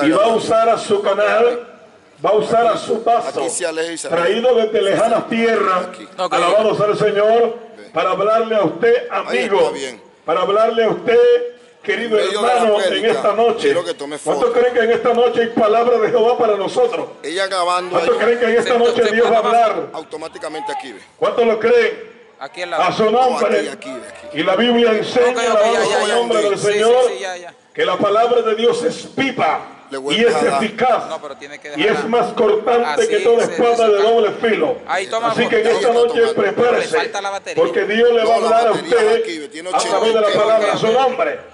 y va a usar a su canal, va a usar a su vaso, traído desde lejanas tierras, alabado sea el Señor, para hablarle a usted, amigo, para hablarle a usted, querido hermano, en esta noche. ¿Cuántos creen que en esta noche hay palabra de Jehová para nosotros? ¿Cuántos creen que en esta noche Dios va a hablar? Automáticamente aquí. ¿Cuántos lo creen? A su nombre. Y la Biblia enseña, alabado el nombre del Señor, que la palabra de Dios es viva y es eficaz y es más cortante que toda espada de doble filo. Así que en esta noche prepárese, porque Dios le va a hablar a usted a través de la palabra, a su nombre.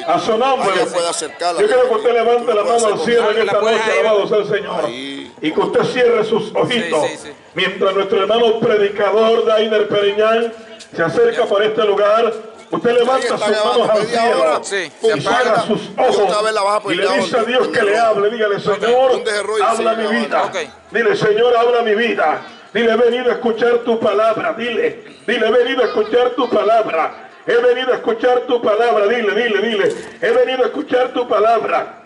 A su nombre. Yo quiero que usted levante la mano al cielo en esta noche, alabado sea el Señor, y que usted cierre sus ojitos mientras nuestro hermano predicador Dainer Periñán se acerca por este lugar. Usted levanta sus manos al cielo y cierra sus ojos y le dice a Dios que le hable. Dígale: Señor, habla mi vida. Dile: Señor, habla mi vida. Dile: he venido a escuchar tu palabra. Dile: he venido a escuchar tu palabra. He venido a escuchar tu palabra. Dile: he venido a escuchar tu palabra.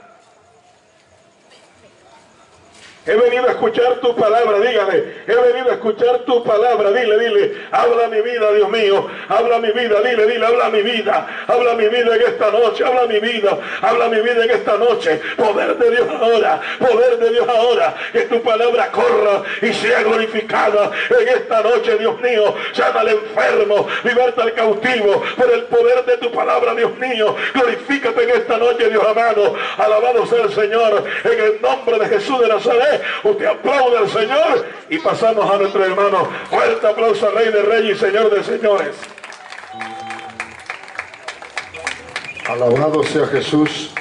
He venido a escuchar tu palabra. Dígale: he venido a escuchar tu palabra. Dile: habla mi vida, Dios mío. Habla mi vida. Dile: habla mi vida. Habla mi vida en esta noche. Habla mi vida. Habla mi vida en esta noche. Poder de Dios ahora. Poder de Dios ahora. Que tu palabra corra y sea glorificada en esta noche, Dios mío. Sana al enfermo. Liberta al cautivo. Por el poder de tu palabra, Dios mío. Glorifícate en esta noche, Dios amado. Alabado sea el Señor. En el nombre de Jesús de Nazaret. Usted aplaude al Señor y pasamos a nuestro hermano. Fuerte aplauso al Rey de Reyes y Señor de Señores. Alabado sea Jesús.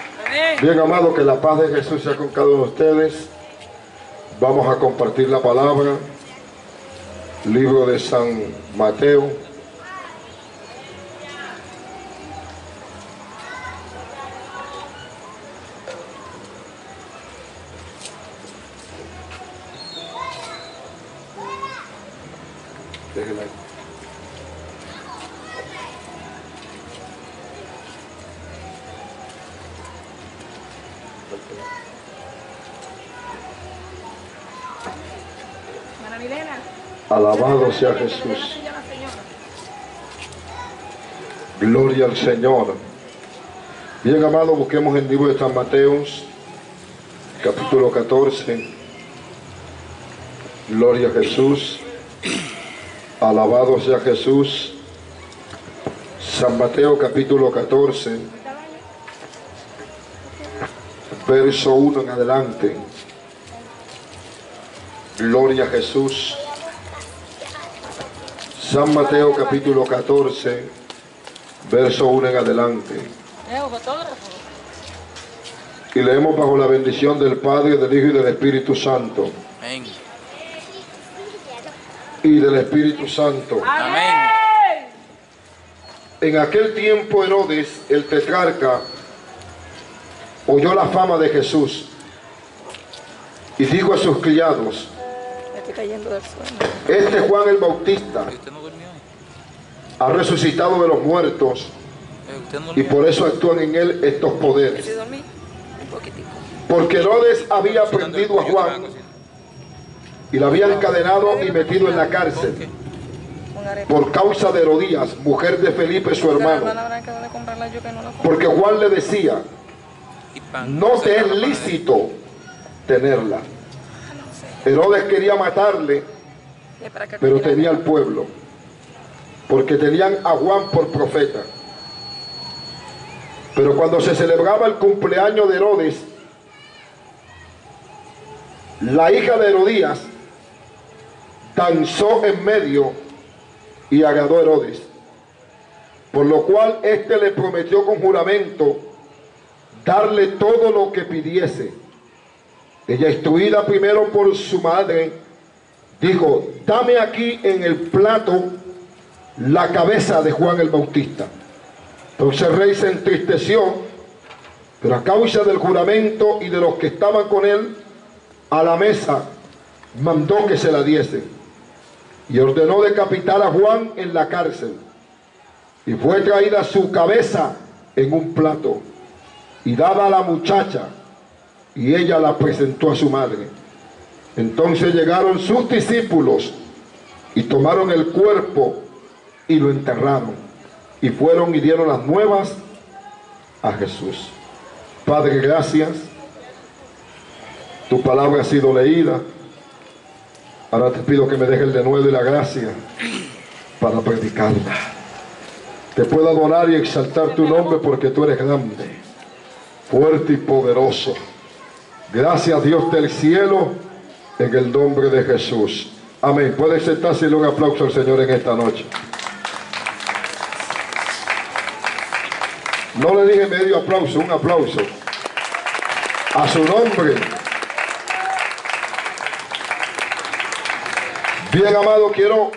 Bien, amado, que la paz de Jesús sea con cada uno de ustedes. Vamos a compartir la palabra. Libro de San Mateo. Alabado sea Jesús. Gloria al Señor. Bien, amado, busquemos el libro de San Mateo, capítulo 14. Gloria a Jesús. Alabado sea Jesús. San Mateo, capítulo 14, verso 1 en adelante. Gloria a Jesús. San Mateo capítulo 14, verso 1 en adelante. Y leemos bajo la bendición del Padre, del Hijo y del Espíritu Santo. Amén. Y del Espíritu Santo. Amén. En aquel tiempo Herodes, el tetrarca, oyó la fama de Jesús y dijo a sus criados: este Juan el Bautista ha resucitado de los muertos y por eso actúan en él estos poderes. Porque Herodes había prendido a Juan y lo había encadenado y metido en la cárcel por causa de Herodías, mujer de Felipe su hermano, porque Juan le decía: no te es lícito tenerla. Herodes quería matarle, pero temía al pueblo, porque tenían a Juan por profeta. Pero cuando se celebraba el cumpleaños de Herodes, la hija de Herodías danzó en medio y agradó a Herodes, por lo cual éste le prometió con juramento darle todo lo que pidiese. Ella, instruida primero por su madre, dijo: dame aquí en el plato la cabeza de Juan el Bautista. Entonces el rey se entristeció, pero a causa del juramento y de los que estaban con él a la mesa, mandó que se la diese y ordenó decapitar a Juan en la cárcel. Y fue traída su cabeza en un plato y dada a la muchacha, y ella la presentó a su madre. Entonces llegaron sus discípulos y tomaron el cuerpo y lo enterraron, y fueron y dieron las nuevas a Jesús. Padre, gracias. Tu palabra ha sido leída. Ahora te pido que me dejes el denuedo y la gracia para predicarla. Te puedo adorar y exaltar tu nombre porque tú eres grande, fuerte y poderoso. Gracias, Dios del cielo, en el nombre de Jesús. Amén. Puede sentarse y darle un aplauso al Señor en esta noche. No le dije medio aplauso, un aplauso a su nombre. Bien, amado, quiero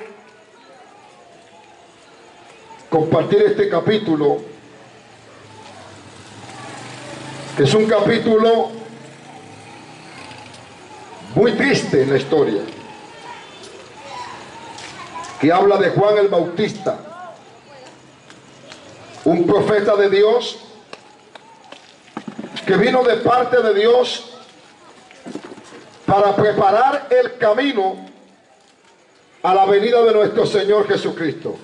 compartir este capítulo, que es un capítulo muy triste en la historia, que habla de Juan el Bautista, un profeta de Dios que vino de parte de Dios para preparar el camino a la venida de nuestro Señor Jesucristo.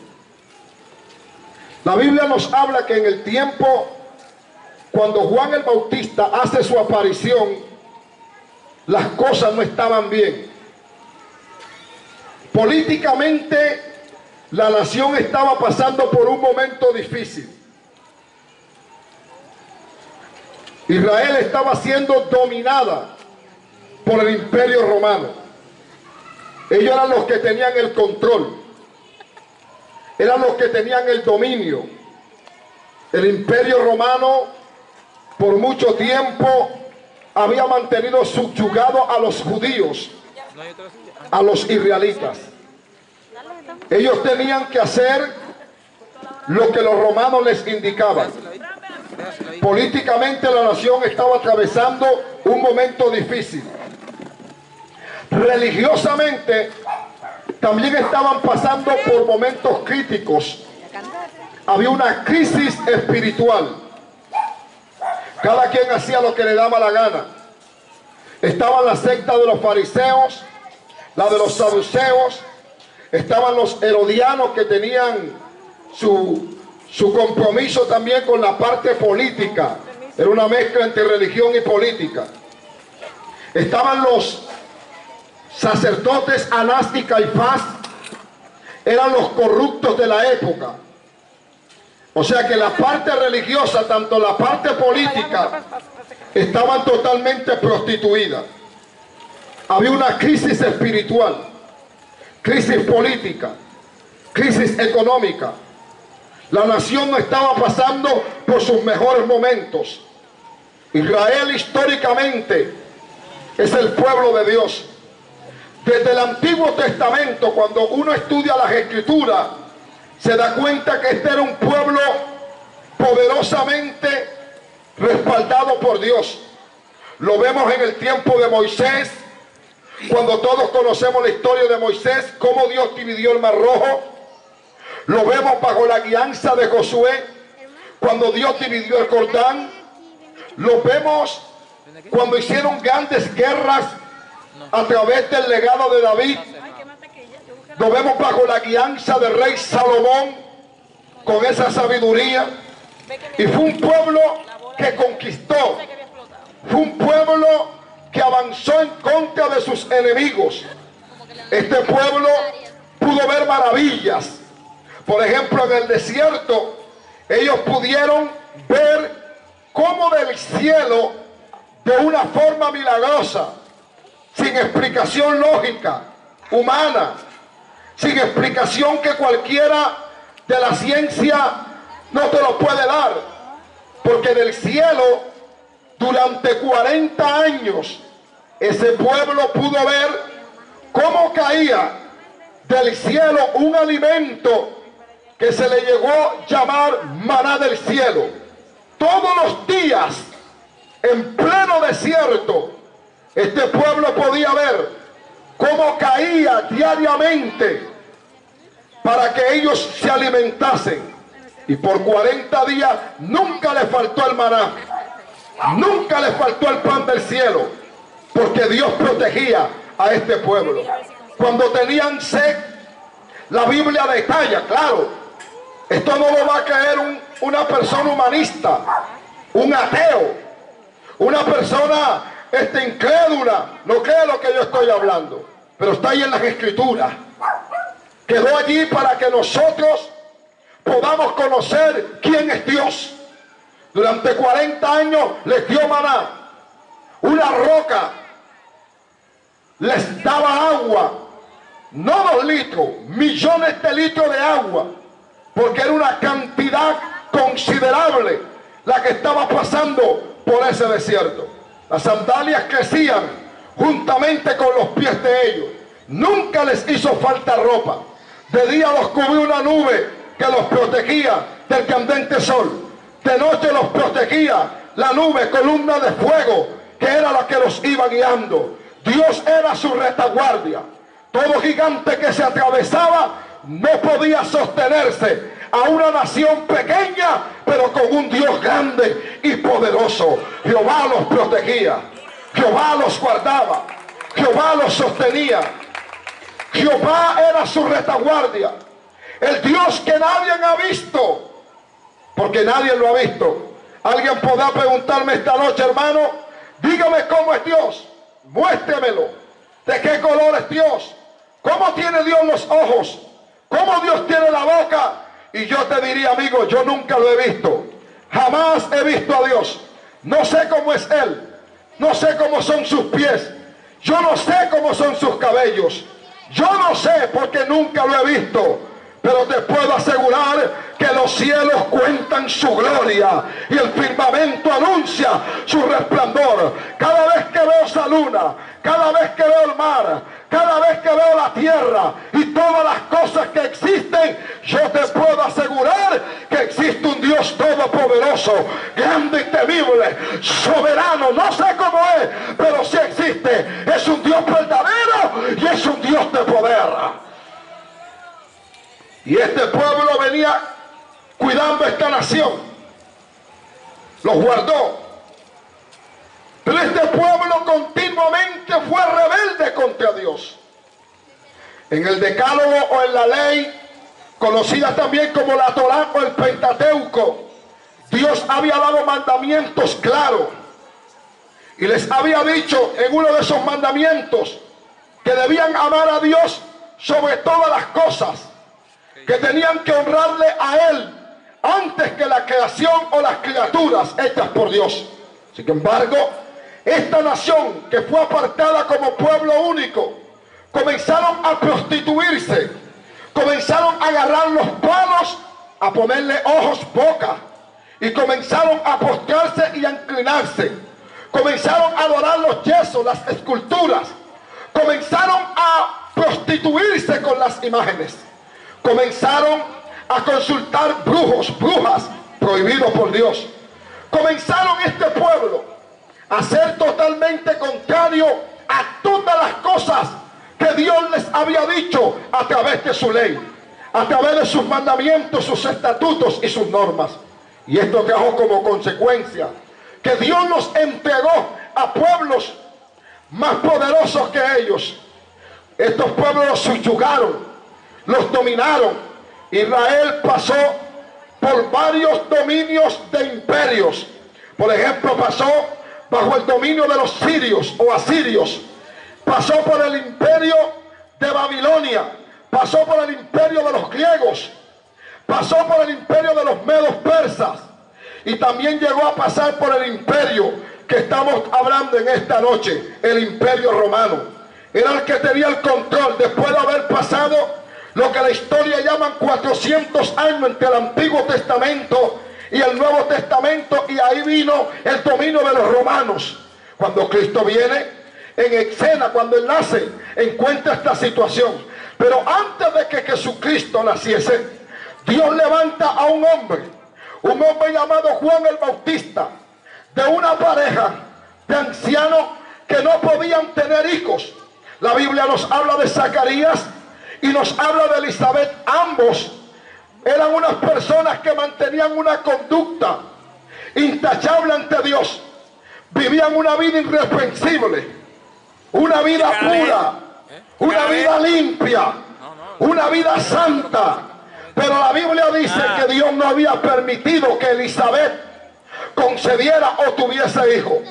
La Biblia nos habla que en el tiempo cuando Juan el Bautista hace su aparición, las cosas no estaban bien. Políticamente, la nación estaba pasando por un momento difícil. Israel estaba siendo dominada por el Imperio Romano. Ellos eran los que tenían el control, eran los que tenían el dominio. El Imperio Romano por mucho tiempo había mantenido subyugado a los judíos, a los israelitas. Ellos tenían que hacer lo que los romanos les indicaban. Políticamente la nación estaba atravesando un momento difícil. Religiosamente también estaban pasando por momentos críticos. Había una crisis espiritual. Cada quien hacía lo que le daba la gana. Estaban la secta de los fariseos, la de los saduceos, estaban los herodianos que tenían su compromiso también con la parte política. Era una mezcla entre religión y política. Estaban los sacerdotes Anás y Caifás, eran los corruptos de la época. O sea que la parte religiosa, tanto la parte política, estaban totalmente prostituidas. Había una crisis espiritual, crisis política, crisis económica. La nación no estaba pasando por sus mejores momentos. Israel históricamente es el pueblo de Dios. Desde el Antiguo Testamento, cuando uno estudia las Escrituras, se da cuenta que este era un pueblo poderosamente respaldado por Dios. Lo vemos en el tiempo de Moisés, cuando todos conocemos la historia de Moisés, cómo Dios dividió el Mar Rojo. Lo vemos bajo la guianza de Josué, cuando Dios dividió el Jordán. Lo vemos cuando hicieron grandes guerras a través del legado de David. Lo vemos bajo la guianza del rey Salomón, con esa sabiduría. Y fue un pueblo que conquistó. Fue un pueblo que avanzó en contra de sus enemigos. Este pueblo pudo ver maravillas. Por ejemplo, en el desierto, ellos pudieron ver cómo del cielo, de una forma milagrosa, sin explicación lógica, humana, sin explicación que cualquiera de la ciencia no te lo puede dar, porque del cielo, durante 40 años, ese pueblo pudo ver cómo caía del cielo un alimento que se le llegó a llamar maná del cielo. Todos los días, en pleno desierto, este pueblo podía ver cómo caía diariamente para que ellos se alimentasen. Y por 40 días nunca le faltó el maná. Nunca le faltó el pan del cielo, porque Dios protegía a este pueblo. Cuando tenían sed, la Biblia detalla, claro, esto no lo va a creer una persona humanista, un ateo, una persona incrédula, no cree lo que yo estoy hablando, pero está ahí en las escrituras. Quedó allí para que nosotros podamos conocer quién es Dios. Durante 40 años les dio maná, una roca, les daba agua, no 2 litros, millones de litros de agua, porque era una cantidad considerable la que estaba pasando por ese desierto. Las sandalias crecían juntamente con los pies de ellos. Nunca les hizo falta ropa. De día los cubrió una nube que los protegía del candente sol. De noche los protegía la nube, columna de fuego, que era la que los iba guiando. Dios era su retaguardia. Todo gigante que se atravesaba no podía sostenerse a una nación pequeña, pero con un Dios grande y poderoso. Jehová los protegía, Jehová los guardaba, Jehová los sostenía. Jehová era su retaguardia, el Dios que nadie ha visto, porque nadie lo ha visto. Alguien podrá preguntarme esta noche, hermano, dígame cómo es Dios, muéstremelo. ¿De qué color es Dios? ¿Cómo tiene Dios los ojos? ¿Cómo Dios tiene la boca? Y yo te diría, amigo, yo nunca lo he visto. Jamás he visto a Dios. No sé cómo es Él. No sé cómo son sus pies. Yo no sé cómo son sus cabellos. Yo no sé porque nunca lo he visto. Pero te puedo asegurar que los cielos cuentan su gloria y el firmamento anuncia su resplandor. Cada vez que veo esa luna, cada vez que veo el mar, cada vez que veo la tierra y todas las cosas que existen, yo te puedo asegurar que existe un Dios todopoderoso, grande y temible, soberano. No sé cómo es, pero sí existe. Es un Dios verdadero y es un Dios de poder. Y este pueblo venía cuidando esta nación, los guardó. Pero este pueblo continuamente fue rebelde contra Dios. En el decálogo o en la ley, conocida también como la Torá o el Pentateuco, Dios había dado mandamientos claros. Y les había dicho en uno de esos mandamientos que debían amar a Dios sobre todas las cosas, que tenían que honrarle a Él antes que la creación o las criaturas hechas por Dios. Sin embargo, esta nación que fue apartada como pueblo único, comenzaron a prostituirse, comenzaron a agarrar los palos, a ponerle ojos, boca, y comenzaron a postrarse y a inclinarse, comenzaron a adorar los yesos, las esculturas, comenzaron a prostituirse con las imágenes. Comenzaron a consultar brujos, brujas, prohibidos por Dios. Comenzaron este pueblo a ser totalmente contrario a todas las cosas que Dios les había dicho a través de su ley, a través de sus mandamientos, sus estatutos y sus normas. Y esto trajo como consecuencia que Dios los entregó a pueblos más poderosos que ellos. Estos pueblos los subyugaron, los dominaron. Israel pasó por varios dominios de imperios. Por ejemplo, pasó bajo el dominio de los sirios o asirios. Pasó por el imperio de Babilonia. Pasó por el imperio de los griegos. Pasó por el imperio de los medos persas. Y también llegó a pasar por el imperio que estamos hablando en esta noche, el imperio romano. Era el que tenía el control después de haber pasado lo que la historia llaman 400 años entre el Antiguo Testamento y el Nuevo Testamento, y ahí vino el dominio de los romanos. Cuando Cristo viene en escena, cuando Él nace, encuentra esta situación. Pero antes de que Jesucristo naciese, Dios levanta a un hombre llamado Juan el Bautista, de una pareja de ancianos que no podían tener hijos. La Biblia nos habla de Zacarías y nos habla de Elizabeth. Ambos eran unas personas que mantenían una conducta intachable ante Dios. vivían una vida irreprensible, una vida pura, una vida limpia, una vida santa. Pero la Biblia dice que Dios no había permitido que Elizabeth concediera o tuviese hijo.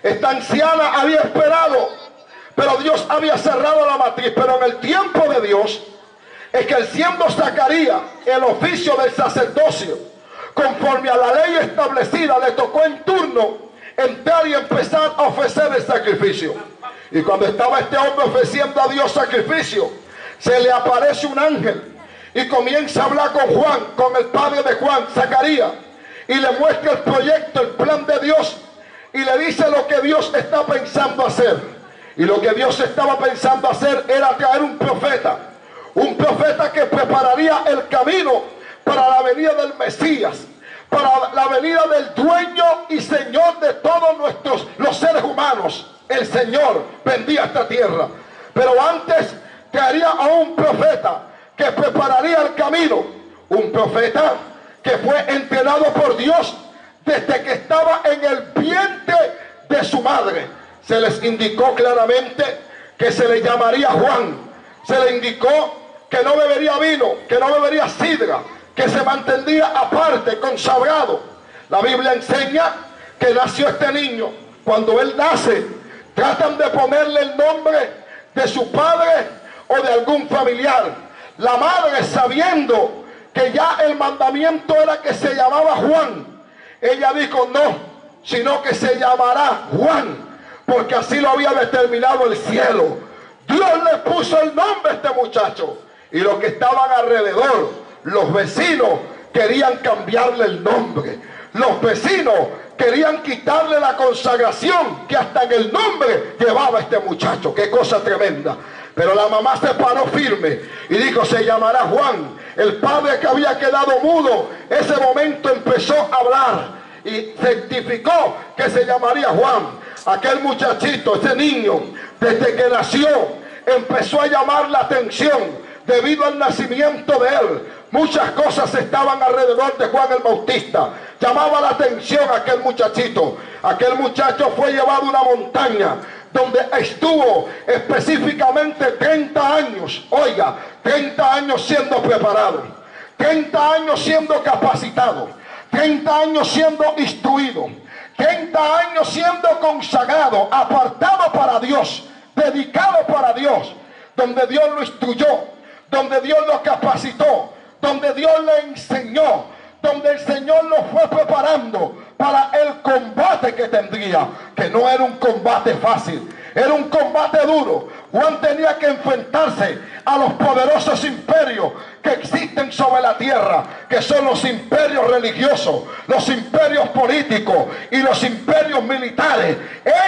Esta anciana había esperado, pero Dios había cerrado la matriz. Pero en el tiempo de Dios, ejerciendo Zacarías el oficio del sacerdocio, conforme a la ley establecida, le tocó en turno entrar y empezar a ofrecer el sacrificio. Y cuando estaba este hombre ofreciendo a Dios sacrificio, se le aparece un ángel y comienza a hablar con Juan, con el padre de Juan, Zacarías, y le muestra el proyecto, el plan de Dios, y le dice lo que Dios está pensando hacer. Y lo que Dios estaba pensando hacer era traer un profeta que prepararía el camino para la venida del Mesías, para la venida del dueño y Señor de todos los seres humanos. El Señor vendría a esta tierra, pero antes traería a un profeta que prepararía el camino, un profeta que fue entrenado por Dios desde que estaba en el vientre de su madre. Se les indicó claramente que se le llamaría Juan. Se le indicó que no bebería vino, que no bebería sidra, que se mantendría aparte, consagrado. La Biblia enseña que nació este niño. Cuando él nace, tratan de ponerle el nombre de su padre o de algún familiar. La madre, sabiendo que ya el mandamiento era que se llamaba Juan, ella dijo no, sino que se llamará Juan, porque así lo había determinado el cielo. Dios le puso el nombre a este muchacho, y los que estaban alrededor, los vecinos, querían cambiarle el nombre. Los vecinos querían quitarle la consagración que hasta en el nombre llevaba este muchacho. Qué cosa tremenda. Pero la mamá se paró firme y dijo, se llamará Juan. El padre que había quedado mudo, ese momento empezó a hablar y certificó que se llamaría Juan. Aquel muchachito, ese niño, desde que nació, empezó a llamar la atención debido al nacimiento de él. Muchas cosas estaban alrededor de Juan el Bautista. Llamaba la atención a aquel muchachito. Aquel muchacho fue llevado a una montaña donde estuvo específicamente 30 años. Oiga, 30 años siendo preparado, 30 años siendo capacitado, 30 años siendo instruido, 30 años siendo consagrado, apartado para Dios, dedicado para Dios, donde Dios lo instruyó, donde Dios lo capacitó, donde Dios le enseñó, donde el Señor lo fue preparando para el combate que tendría, que no era un combate fácil, era un combate duro. Juan tenía que enfrentarse a los poderosos imperios que existen sobre la tierra, que son los imperios religiosos, los imperios políticos y los imperios militares.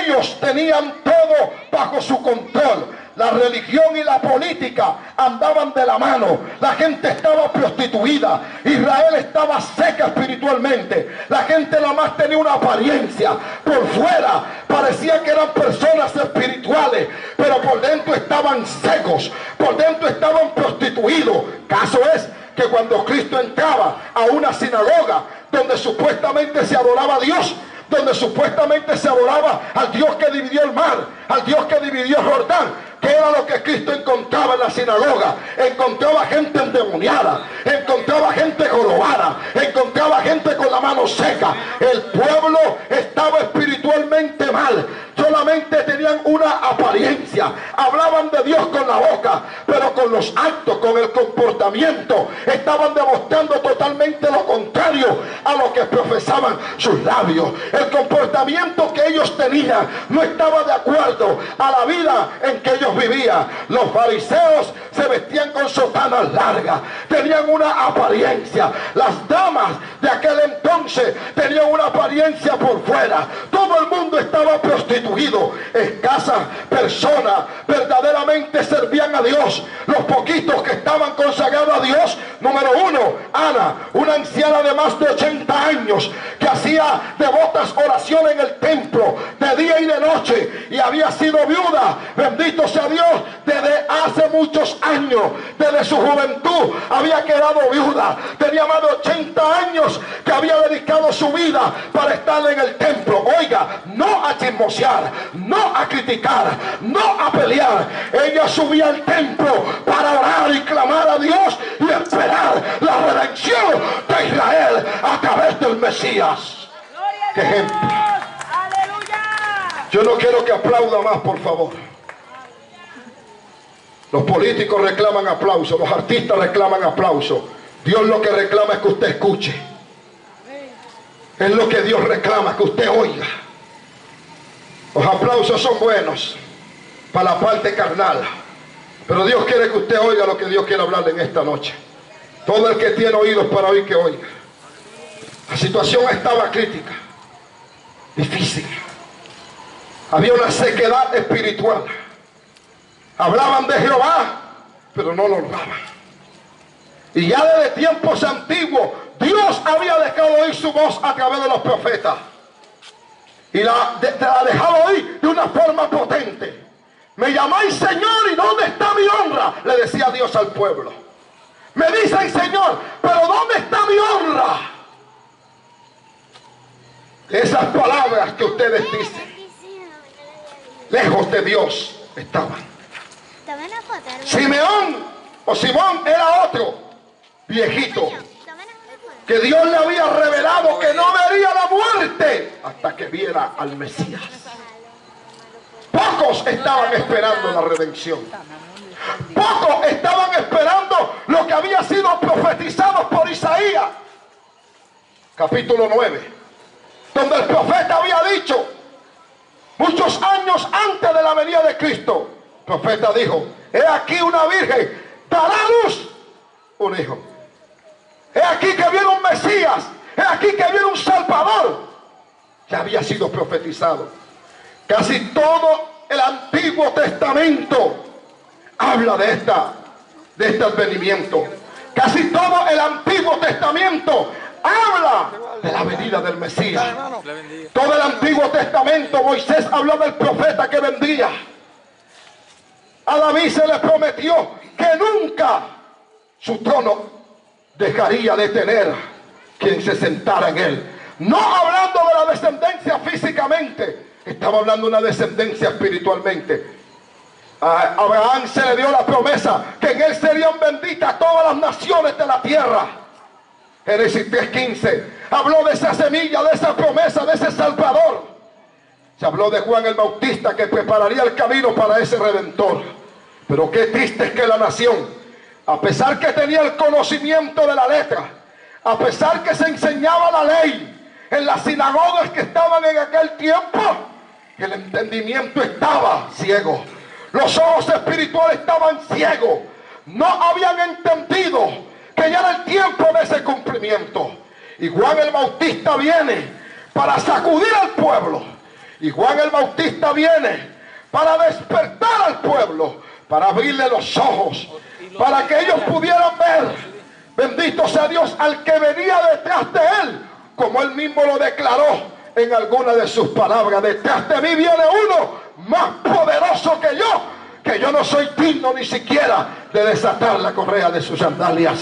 Ellos tenían todo bajo su control. La religión y la política andaban de la mano. La gente estaba prostituida. Israel estaba seca espiritualmente. La gente nada más tenía una apariencia. Por fuera parecía que eran personas espirituales, pero por dentro estaban secos. Por dentro estaban prostituidos. Caso es que cuando Cristo entraba a una sinagoga donde supuestamente se adoraba a Dios, donde supuestamente se adoraba al Dios que dividió el mar, al Dios que dividió el Jordán, ¿qué era lo que Cristo encontraba en la sinagoga? Encontraba gente endemoniada, encontraba gente jorobada, encontraba gente con la mano seca. El pueblo estaba espiritualmente mal, solamente tenían una apariencia, hablaban de Dios con la boca, pero con los actos, con el comportamiento, estaban demostrando totalmente lo contrario a lo que profesaban sus labios. El comportamiento que ellos tenían no estaba de acuerdo a la vida en que ellos vivían. Los fariseos se vestían con sotanas largas, tenían una apariencia. Las damas de aquel entonces tenían una apariencia por fuera. Todo el mundo estaba prostituido. Escasas personas verdaderamente verdaderamente servían a Dios. Los poquitos que estaban consagrados a Dios. Número uno, Ana, una anciana de más de 80 años que hacía devotas oraciones en el templo de día y de noche, y había sido viuda, bendito sea Dios, desde hace muchos años. Desde su juventud había quedado viuda. Tenía más de 80 años que había dedicado su vida para estar en el templo. Oiga, no a chismosear, no a criticar, no a pelear. Ella subía al templo para orar y clamar a Dios y esperar la redención de Israel a través del Mesías. ¡Qué ejemplo! Yo no quiero que aplauda más, por favor. Los políticos reclaman aplauso, los artistas reclaman aplauso. Dios lo que reclama es que usted escuche. Es lo que Dios reclama, que usted oiga. Los aplausos son buenos para la parte carnal, pero Dios quiere que usted oiga lo que Dios quiere hablarle en esta noche. Todo el que tiene oídos para oír, que oiga. La situación estaba crítica, difícil. Había una sequedad espiritual. Hablaban de Jehová, pero no lo honraban. Y ya desde tiempos antiguos, Dios había dejado oír su voz a través de los profetas. Y la dejaba oír de una forma potente. Me llamáis Señor, ¿y dónde está mi honra?, le decía Dios al pueblo. Me dicen Señor, pero ¿dónde está mi honra? Esas palabras que ustedes dicen, lejos de Dios estaban. Simeón o Simón era otro viejito que Dios le había revelado que no vería la muerte hasta que viera al Mesías. Pocos estaban esperando la redención. Pocos estaban esperando lo que había sido profetizado por Isaías, capítulo 9, donde el profeta había dicho, muchos años antes de la venida de Cristo, el profeta dijo, he aquí una virgen dará a luz un hijo. He aquí que viene un Mesías. He aquí que viene un Salvador. Ya había sido profetizado. Casi todo el Antiguo Testamento habla de este advenimiento. Casi todo el Antiguo Testamento habla de la venida del Mesías. Todo el Antiguo Testamento, Moisés habló del profeta que vendría. A David se le prometió que nunca su trono dejaría de tener quien se sentara en él. No hablando de la descendencia físicamente, estaba hablando de una descendencia espiritualmente. A Abraham se le dio la promesa que en él serían benditas todas las naciones de la tierra. Génesis 3:15 habló de esa semilla, de esa promesa, de ese Salvador. Se habló de Juan el Bautista, que prepararía el camino para ese Redentor. Pero qué triste es que la nación, a pesar que tenía el conocimiento de la letra, a pesar que se enseñaba la ley en las sinagogas que estaban en aquel tiempo, el entendimiento estaba ciego. Los ojos espirituales estaban ciegos. No habían entendido que ya era el tiempo de ese cumplimiento. Y Juan el Bautista viene para sacudir al pueblo. Y Juan el Bautista viene para despertar al pueblo, para abrirle los ojos, para que ellos pudieran ver, bendito sea Dios, al que venía detrás de él, como él mismo lo declaró en alguna de sus palabras. Detrás de mí viene uno más poderoso que yo no soy digno ni siquiera de desatar la correa de sus sandalias.